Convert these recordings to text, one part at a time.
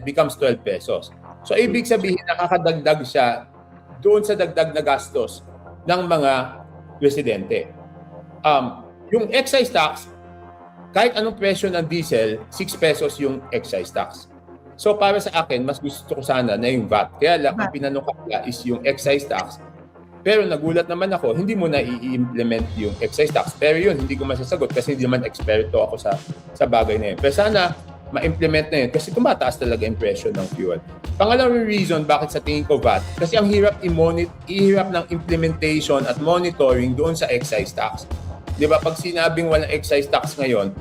becomes 12 pesos. So ibig sabihin nakakadagdag siya doon sa dagdag na gastos ng mga residente. Yung excise tax, kahit anong presyo ng diesel, 6 pesos yung excise tax. So para sa akin, mas gusto ko sana na yung VAT. Kaya lang, ang pinanukala is yung excise tax. Pero nagulat naman ako, hindi mo na i-implement yung excise tax. Pero yun, hindi ko masasagot kasi hindi naman eksperto ako sa bagay na yun. Pero sana ma-implement na yun kasi tumataas talaga yung presyo ng fuel. Pangalawang reason bakit sa tingin ko VAT, kasi ang hirap ihirap ng implementation at monitoring doon sa excise tax. Di ba, pag sinabing walang excise tax ngayon,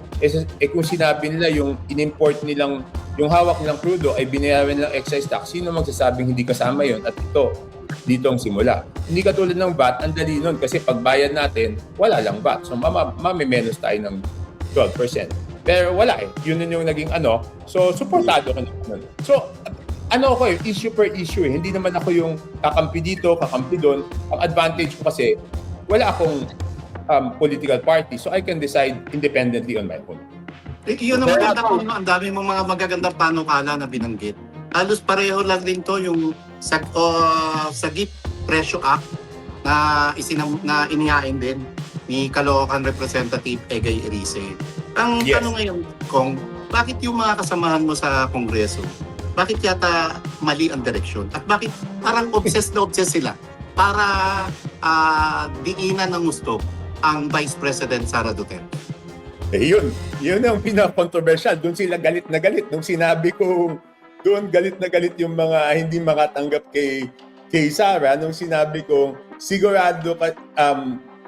kung sinabi nila yung in-import nilang, yung hawak nilang crudo ay binayaran nilang excise tax, sino magsasabing hindi kasama yun? At ito, dito ang simula. Hindi katulad ng VAT, ang dali nun kasi pagbayad natin, wala lang VAT. So, mamimenos tayo ng 12%. Pero wala eh. Yun yung naging ano. So, supportado ko naman. So, ano ako issue per issue eh. Hindi naman ako yung kakampi dito, kakampi doon. Ang advantage ko kasi, wala akong political party. So, I can decide independently on my own. Yun ang maganda po, ang dami mong mga magagandang panukala na binanggit. Halos pareho lang din to yung Sagip Presyo Act na inihain din ni Caloocan Representative Egay Erice. Ang tanong ngayon, Kong, bakit yung mga kasamahan mo sa Kongreso, bakit yata mali ang direksyon? At bakit parang obsessed sila para diinan ng gusto ang Vice President Sara Duterte? Yun ang pinaka-controversial. Doon sila galit na galit. Nung sinabi ko, doon galit na galit yung mga hindi makatanggap kay Sara. Nung sinabi ko, sigurado ka,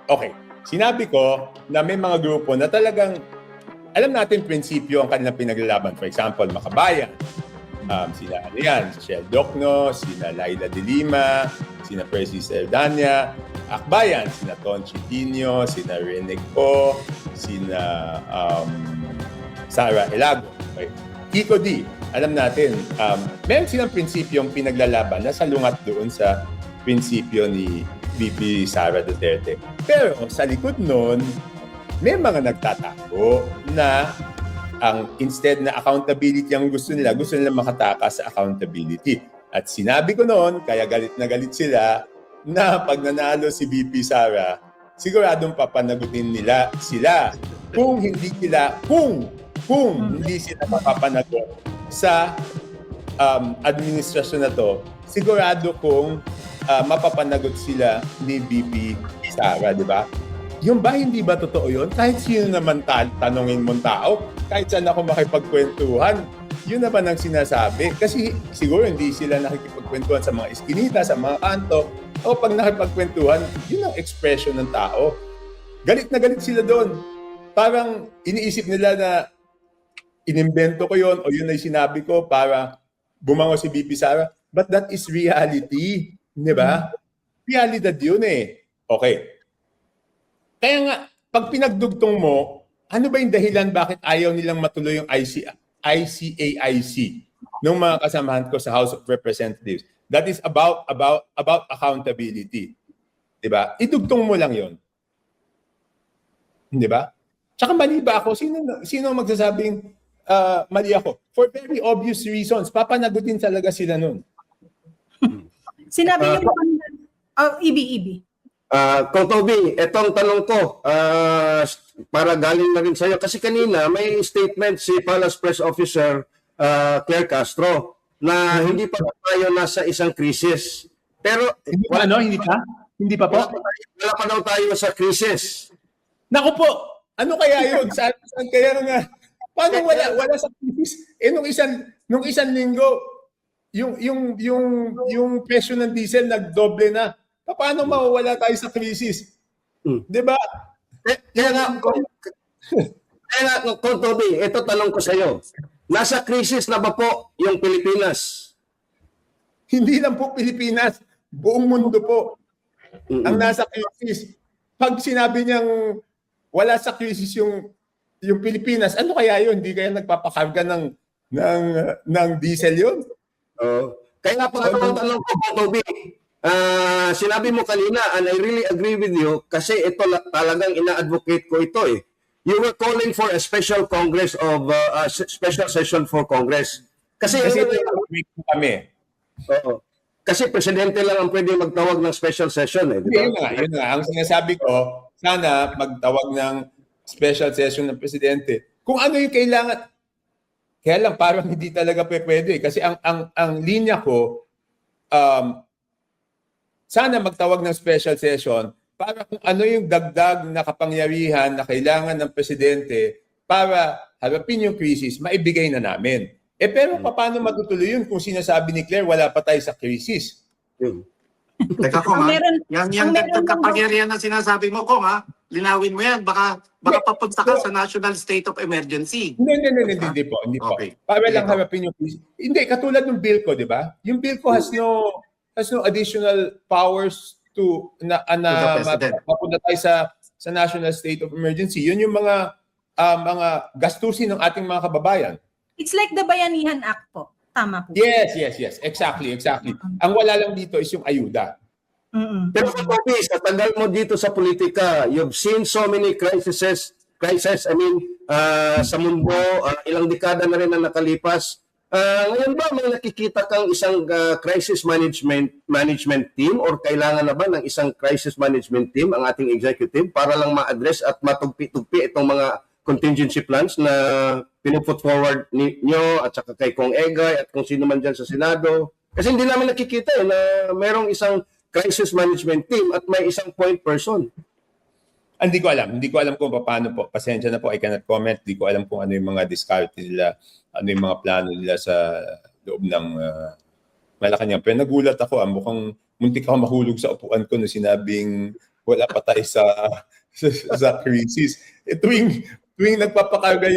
okay. Sinabi ko na may mga grupo na talagang, alam natin prinsipyo ang kanilang pinaglalaban. For example, Makabayan. Sina si Shell Docno, sina Laila de Lima, sina Percy Serdanya, Akbayan, sina Ton Chitinio, sina Rene Co, sina Sara Elago. Okay. Kiko D, alam natin, meron silang prinsipyong pinaglalaban na salungat doon sa prinsipyo ni VP Sara Duterte. Pero sa likod nun, may mga nagtatago na instead na accountability ang gusto nila makatakas sa accountability. At sinabi ko noon, kaya galit na galit sila, na pag nanalo si VP Sara, siguradong papanagutin nila sila kung hindi sila mapapanagot sa administrasyon na to, sigurado kung mapapanagot sila ni VP Sara, di ba? Yung ba, hindi ba totoo yun? Kahit sino naman tanongin mong tao, kahit saan ako makipagkwentuhan, yun naman ang sinasabi. Kasi siguro hindi sila nakikipagkwentuhan sa mga iskinita, sa mga kanto. O pag nakipagkwentuhan, yun ang expression ng tao. Galit na galit sila doon. Parang iniisip nila na inimbento ko yun o yun ay sinabi ko para bumango si VP Sara. But that is reality. Di ba? Realidad yun eh. Okay. Kaya nga, pag pinagdugtong mo, ano ba yung dahilan bakit ayaw nilang matuloy yung ICAIC ng mga kasamahan ko sa House of Representatives? That is about accountability. Diba? Idugtong mo lang yon. Diba? Tsaka mali ba ako? Sino magsasabing mali ako? For very obvious reasons. Papanagutin talaga sila nun. Sinabi niyo po kanina, Ibi. Kung Toby, etong tanong ko, para galing na rin sa'yo. Kasi kanina may statement si Palace Press Officer Claire Castro na hindi pa tayo nasa isang krisis. Pero hindi pa, Hindi pa? Hindi pa po? Wala pa daw tayo sa krisis. Naku po! Ano kaya yun? Saan kaya nga? Paano wala sa krisis? Nung isang linggo, yung presyo ng diesel nagdoble na. Paano mawawala tayo sa krisis? Diba? Kaya nga, kung Toby, ito tanong ko sa iyo. Nasa krisis na ba po yung Pilipinas? Hindi lang po Pilipinas, buong mundo po. Ang nasa krisis. Pag sinabi niyang wala sa krisis yung Pilipinas, ano kaya yun? Hindi kaya nagpapakarga ng diesel yun? Kaya nga po tanong ko, Toby, sinabi mo kanina, and I really agree with you, kasi ito talagang ina-advocate ko ito eh. You were calling for a special Congress of special session for Congress. Kasi, Kasi ano, week kami. oo. Kasi presidente lang ang pwede magtawag ng special session di ba? Yun nga. Ang sinasabi ko, sana magtawag ng special session ng presidente. Kung ano yung kailangan, kaya lang parang hindi talaga pwede. Kasi ang linya ko, sana magtawag ng special session para kung ano yung dagdag na kapangyarihan na kailangan ng presidente para harapin yung crisis, maibigay na namin. Pero paano matutuloy yun kung sinasabi ni Claire wala pa tayo sa crisis? Yun. Teka ko Ang ha, meron- yung ang meron dagdag kapangyarihan na sinasabi mo ko ha, linawin mo yan, baka papunta ka sa national state of emergency. Hindi po. Okay. Para lang Sige po. harapin yung crisis. Hindi, katulad ng bill ko, di ba? Yung bill ko has no additional powers to the president. mapunta tayo sa national state of emergency. Yun yung mga gastusin ng ating mga kababayan. It's like the Bayanihan Act po. Tama po. Yes. Exactly. Ang wala lang dito is yung ayuda. Mm-mm. Pero Bobby, sa tagal mo dito sa politika, you've seen so many crises, sa mundo, ilang dekada na rin ang nakalipas. Ngayon ba may nakikita kang isang crisis management team or kailangan na ba ng isang crisis management team ang ating executive para lang ma-address at matugpi-tugpi itong mga contingency plans na pinuput forward ninyo at saka kay Kong Egay at kung sino man dyan sa Senado? Kasi hindi namin nakikita na mayroong isang crisis management team at may isang point person. Hindi ko alam kung paano po. Pasensya na po, I cannot comment. Hindi ko alam kung ano yung mga diskarte nila, ano yung mga plano nila sa loob ng Malacanang. Pero nagulat ako, mukhang muntik ako mahulog sa upuan ko na sinabing wala pa tayo sa crisis. Tuwing nagpapakarga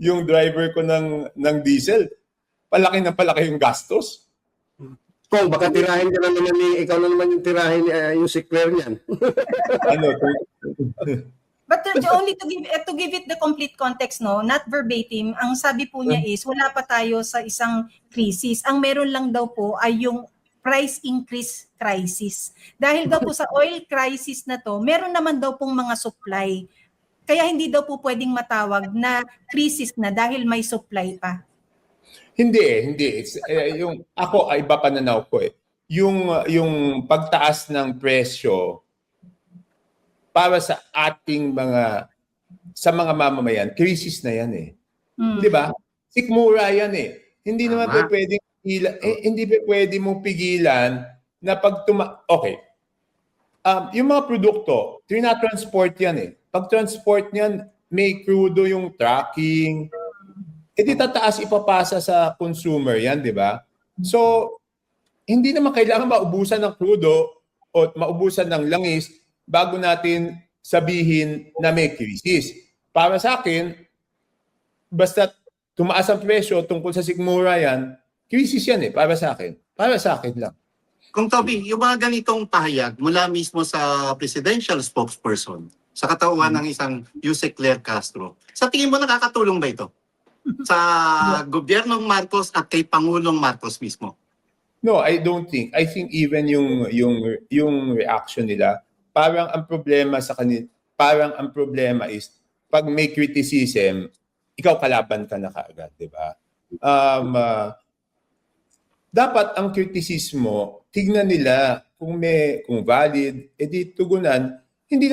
yung driver ko ng diesel, palaki yung gastos. Kung baka tirahin ka na naman ikaw na naman yung tirahin yung si Claire niyan. But only to give it the complete context, no, not verbatim, ang sabi po niya is wala pa tayo sa isang crisis. Ang meron lang daw po ay yung price increase crisis. Dahil daw po sa oil crisis na to, meron naman daw pong mga supply. Kaya hindi daw po pwedeng matawag na crisis na dahil may supply pa. Hindi. Ako ay iba pananaw ko . Yung pagtaas ng presyo para sa ating sa mga mamamayan, crisis na yan . Di ba? Sikmura yan . Hindi naman Tama. pwedeng pigilan, hindi pwede mong pigilan na okay. Yung mga produkto, transport yan . Pag transport niyan, may crudo yung tracking, di tataas ipapasa sa consumer yan, di ba? So, hindi naman kailangan maubusan ng crudo o maubusan ng langis bago natin sabihin na may krisis. Para sa akin, basta tumaas ang presyo tungkol sa sikmura yan, krisis yan para sa akin. Para sa akin lang. Kung Toby, yung mga ganitong pahayag mula mismo sa presidential spokesperson, sa katauhan ng isang Yusek Claire Castro, sa tingin mo nakakatulong ba ito? Sa gobyernong Marcos at kay Pangulong Marcos mismo? No, I don't think. I think even yung reaction nila, parang ang problema is pag may criticism, ikaw kalaban ka na kaagad, di ba? Dapat ang kritisismo, tignan nila kung valid, edi tugunan. Hindi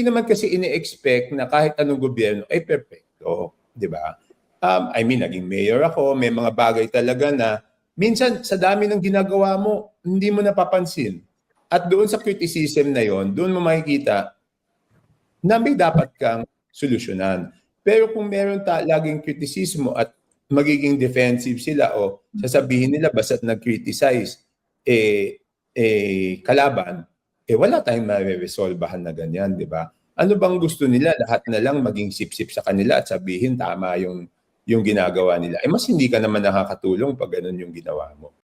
naman kasi ini-expect na kahit anong gobyerno ay perfecto, di ba? Naging mayor ako, may mga bagay talaga na minsan sa dami ng ginagawa mo, hindi mo napapansin. At doon sa criticism na yon, doon mo makikita na may dapat kang solusyonan. Pero kung meron laging kritisismo at magiging defensive sila o sasabihin nila basta't nag-criticize, kalaban, wala tayong ma-resolbahan na ganyan, di ba? Ano bang gusto nila? Lahat na lang maging sip-sip sa kanila at sabihin tama yung ginagawa nila. Mas hindi ka naman nakakatulong pag ganun yung ginawa mo.